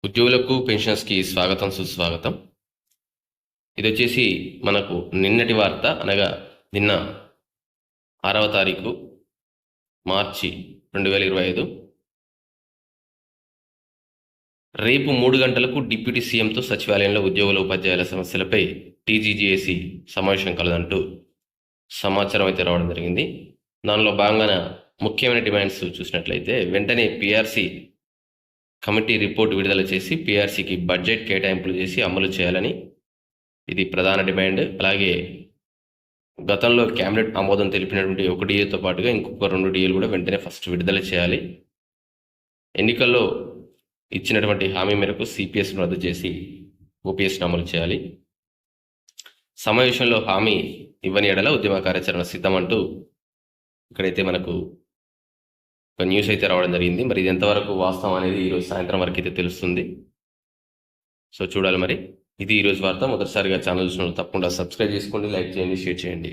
ఉద్యోగులకు పెన్షన్స్కి స్వాగతం సుస్వాగతం. ఇది వచ్చేసి మనకు నిన్నటి వార్త, అనగా నిన్న 6వ తారీఖు మార్చి 2025. రేపు 3 గంటలకు డిప్యూటీ సీఎంతో సచివాలయంలో ఉద్యోగుల ఉపాధ్యాయుల సమస్యలపై టీజీజేఏసీ సమావేశం కలదంటూ సమాచారం అయితే రావడం జరిగింది. దానిలో భాగంగా ముఖ్యమైన డిమాండ్స్ చూసినట్లయితే వెంటనే పీఆర్సీ కమిటీ రిపోర్ట్ విడుదల చేసి పీఆర్సీకి బడ్జెట్ కేటాయింపులు చేసి అమలు చేయాలని ఇది ప్రధాన డిమాండ్. అలాగే గతంలో క్యాబినెట్ ఆమోదం తెలిపినటువంటి ఒక డిఏతో పాటుగా ఇంకొక 2 డిఏలు కూడా వెంటనే ఫస్ట్ విడుదల చేయాలి. ఎన్నికల్లో ఇచ్చినటువంటి హామీ మేరకు సిపిఎస్ను రద్దు చేసి ఓపీఎస్ను అమలు చేయాలి. సమావేశంలో హామీ ఇవ్వని ఎడల ఉద్యమ కార్యాచరణ సిద్ధమంటూ ఇక్కడైతే మనకు ఒక న్యూస్ అయితే రావడం జరిగింది. మరి ఇది ఎంతవరకు వాస్తవం అనేది ఈరోజు సాయంత్రం వరకు అయితే తెలుస్తుంది. సో చూడాలి మరి. ఇది ఈరోజు వార్త. మొదటిసారిగా ఛానల్ చూసిన తప్పకుండా సబ్స్క్రైబ్ చేసుకోండి, లైక్ చేయండి, షేర్ చేయండి.